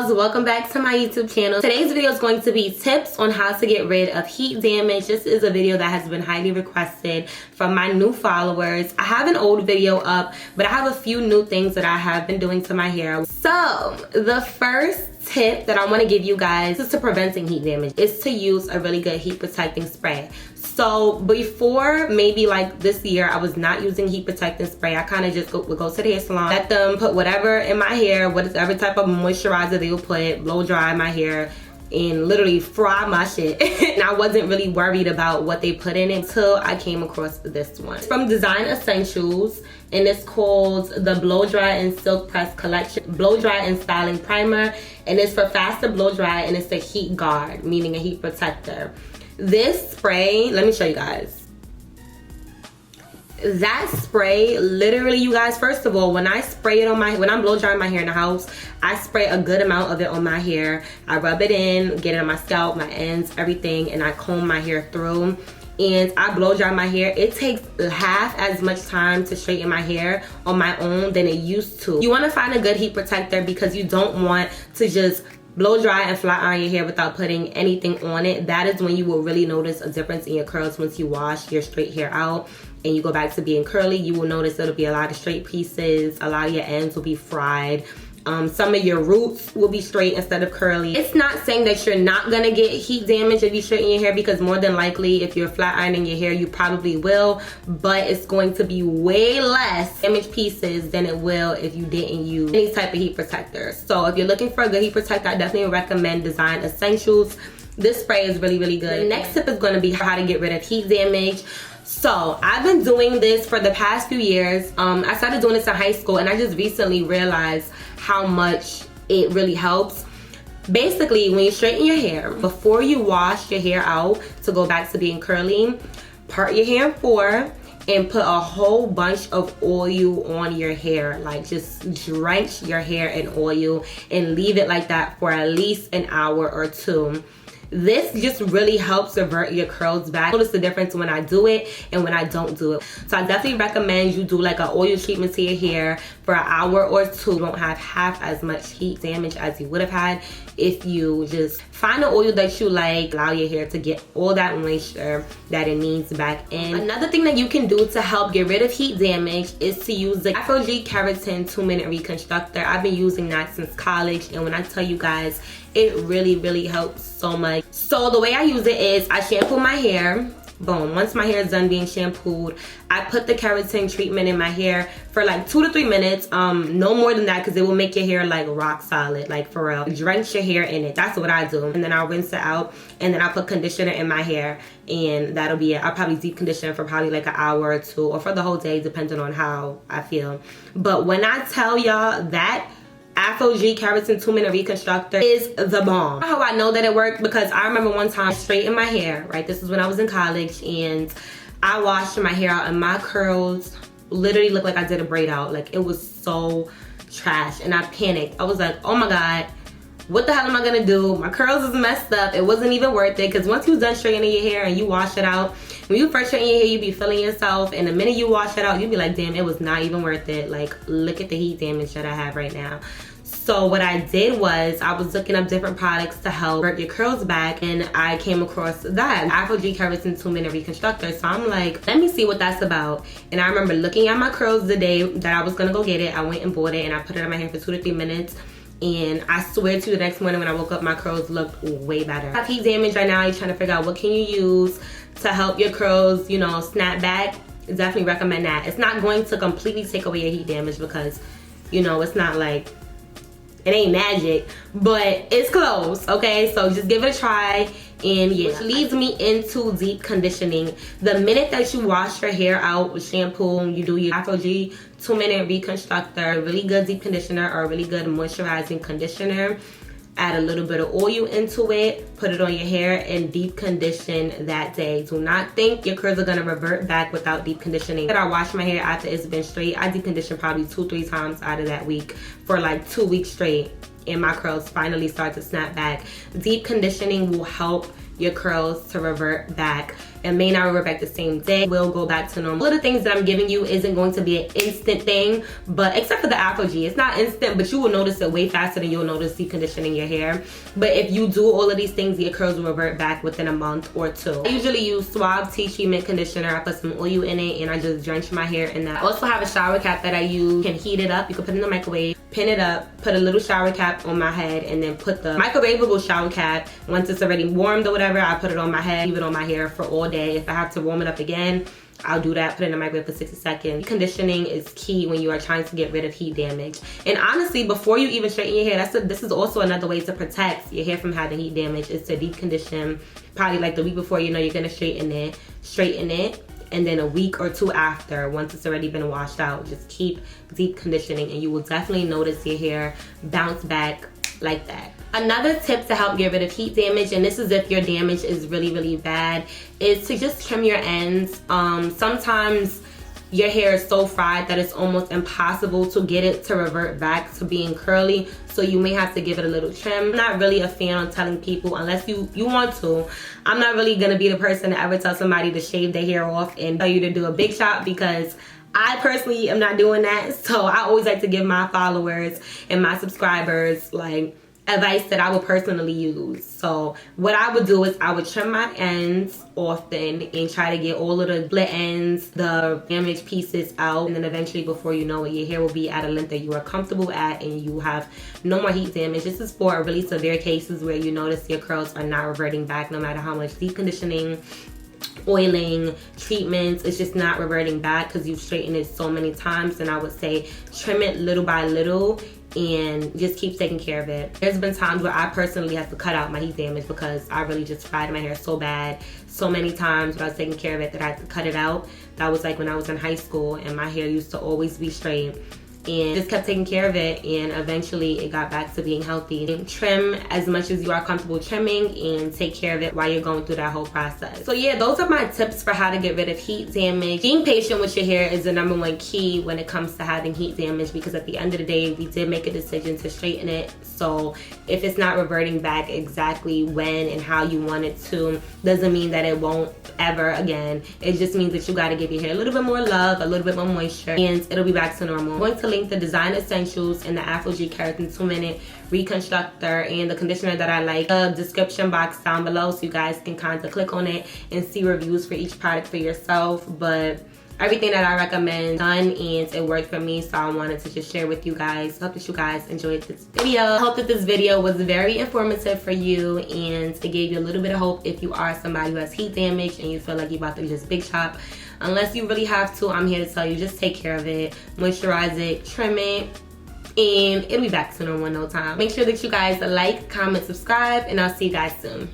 Welcome back to my YouTube channel. Today's video is going to be tips on how to get rid of heat damage. This is a video that has been highly requested from my new followers. I have an old video up, but I have a few new things that I have been doing to my hair. So the first tip that I want to give you guys is to preventing heat damage is to use a really good heat protecting spray. So before maybe like this year, I was not using heat protecting spray. I kind of just would go to the hair salon, let them put whatever in my hair, whatever type of moisturizer they will put, blow dry my hair, and literally fry my shit. And I wasn't really worried about what they put in it until I came across this one. It's from Design Essentials, and it's called the Blow Dry and Silk Press Collection Blow Dry and Styling Primer, and it's for faster blow dry, and it's a heat guard, meaning a heat protector. This spray, let me show you guys. That spray, literally, you guys, first of all, when I spray it on when I'm blow drying my hair in the house, I spray a good amount of it on my hair. I rub it in, get it on my scalp, my ends, everything, and I comb my hair through. And I blow dry my hair. It takes half as much time to straighten my hair on my own than it used to. You want to find a good heat protector because you don't want to just blow dry and flat iron your hair without putting anything on it. That is when you will really notice a difference in your curls. Once you wash your straight hair out and you go back to being curly, you will notice it'll be a lot of straight pieces. A lot of your ends will be fried. Some of your roots will be straight instead of curly. It's not saying that you're not gonna get heat damage if you straighten your hair, because more than likely if you're flat ironing your hair you probably will, but it's going to be way less damaged pieces than it will if you didn't use any type of heat protector. So if you're looking for a good heat protector, I definitely recommend Design Essentials. This spray is really, really good. The next tip is going to be how to get rid of heat damage. So I've been doing this for the past few years. I started doing this in high school, and I just recently realized how much it really helps. Basically, when you straighten your hair, before you wash your hair out to go back to being curly, part your hair in four and put a whole bunch of oil on your hair. Like, just drench your hair in oil and leave it like that for at least an hour or two. This just really helps revert your curls back. Notice the difference when I do it and when I don't do it. So I definitely recommend you do like an oil treatment to your hair for an hour or two. You won't have half as much heat damage as you would have had if you just find an oil that you like, allow your hair to get all that moisture that it needs back in. Another thing that you can do to help get rid of heat damage is to use the Afro-G Keratin 2-minute reconstructor. I've been using that since college, and when I tell you guys, it really, really helps so much. So the way I use it is I shampoo my hair. Boom. Once my hair is done being shampooed, I put the keratin treatment in my hair for like 2 to 3 minutes. No more than that, because it will make your hair like rock solid, like for real. Drench your hair in it. That's what I do. And then I'll rinse it out, and then I'll put conditioner in my hair, and that'll be it. I'll probably deep condition for probably like an hour or two, or for the whole day, depending on how I feel. But when I tell y'all that Afro-G Keratin 2-minute reconstructor is the bomb. How I know that it worked, because I remember one time I straightened my hair, right? This is when I was in college, and I washed my hair out, and my curls literally looked like I did a braid out. Like, it was so trash, and I panicked. I was like, oh my God, what the hell am I gonna do? My curls is messed up. It wasn't even worth it, because once you're done straightening your hair and you wash it out, when you first straighten your hair, you be feeling yourself, and the minute you wash it out, you be like, damn, it was not even worth it. Like, look at the heat damage that I have right now. So what I did was I was looking up different products to help revert your curls back, and I came across that Afro-G Keratin 2-minute reconstructor. So I'm like, let me see what that's about. And I remember looking at my curls the day that I was gonna go get it. I went and bought it, and I put it on my hair for 2 to 3 minutes. And I swear to you, the next morning when I woke up, my curls looked way better. I have heat damage right now. You're trying to figure out what can you use to help your curls, you know, snap back. Definitely recommend that. It's not going to completely take away your heat damage, because, you know, it's not like, it ain't magic, but it's close, okay? So just give it a try, and yeah. Which leads me into deep conditioning. The minute that you wash your hair out with shampoo, you do your Afro-G 2-minute reconstructor, a really good deep conditioner or a really good moisturizing conditioner, add a little bit of oil into it, put it on your hair, and deep condition that day. Do not think your curls are gonna revert back without deep conditioning. I wash my hair after it's been straight. I deep condition probably 2-3 times out of that week for like 2 weeks straight, and my curls finally start to snap back. Deep conditioning will help your curls to revert back. It may not revert back the same day, will go back to normal. All of the things that I'm giving you isn't going to be an instant thing, but except for the Afro G, it's not instant, but you will notice it way faster than you'll notice deep conditioning your hair. But if you do all of these things, your curls will revert back within a month or 2. I usually use Suave Tea Treatment Conditioner. I put some oil in it and I just drench my hair in that. I also have a shower cap that I use. You can heat it up, you can put it in the microwave, pin it up, put a little shower cap on my head, and then put the microwavable shower cap. Once it's already warmed or whatever, I put it on my head, leave it on my hair for all day. If I have to warm it up again, I'll do that, put it in the microwave for 60 seconds. Conditioning is key when you are trying to get rid of heat damage. And honestly, before you even straighten your hair, this is also another way to protect your hair from having heat damage, is to deep condition. Probably like the week before you know you're gonna straighten it, and then a week or 2 after, once it's already been washed out, just keep deep conditioning and you will definitely notice your hair bounce back like that. Another tip to help get rid of heat damage, and this is if your damage is really, really bad, is to just trim your ends. Sometimes your hair is so fried that it's almost impossible to get it to revert back to being curly, so you may have to give it a little trim. I'm not really a fan on telling people, unless you want to. I'm not really gonna be the person to ever tell somebody to shave their hair off and tell you to do a big chop, because I personally am not doing that. So I always like to give my followers and my subscribers like advice that I would personally use. So what I would do is I would trim my ends often and try to get all of the split ends, the damaged pieces out, and then eventually, before you know it, your hair will be at a length that you are comfortable at and you have no more heat damage. This is for really severe cases where you notice your curls are not reverting back no matter how much deep conditioning, oiling, treatments, it's just not reverting back because you've straightened it so many times. And I would say trim it little by little and just keep taking care of it. There's been times where I personally have to cut out my heat damage because I really just fried my hair so bad. So many times when I was taking care of it that I had to cut it out. That was like when I was in high school and my hair used to always be straight. And just kept taking care of it, and eventually it got back to being healthy. And trim as much as you are comfortable trimming and take care of it while you're going through that whole process. So yeah, those are my tips for how to get rid of heat damage. Being patient with your hair is the #1 key when it comes to having heat damage, because at the end of the day, we did make a decision to straighten it. So if it's not reverting back exactly when and how you want it to, doesn't mean that it won't ever again. It just means that you got to give your hair a little bit more love, a little bit more moisture, and it'll be back to normal. I'm going to link the Design Essentials and the Afro G Keratin 2-minute reconstructor and the conditioner that I like in the description box down below, so you guys can kind of click on it and see reviews for each product for yourself. But everything that I recommend done, and it worked for me, so I wanted to just share with you guys. Hope that you guys enjoyed this video. I hope that this video was very informative for you and it gave you a little bit of hope if you are somebody who has heat damage and you feel like you're about to just big chop. Unless you really have to, I'm here to tell you, just take care of it, moisturize it, trim it, and it'll be back to normal in no time. Make sure that you guys like, comment, subscribe, and I'll see you guys soon.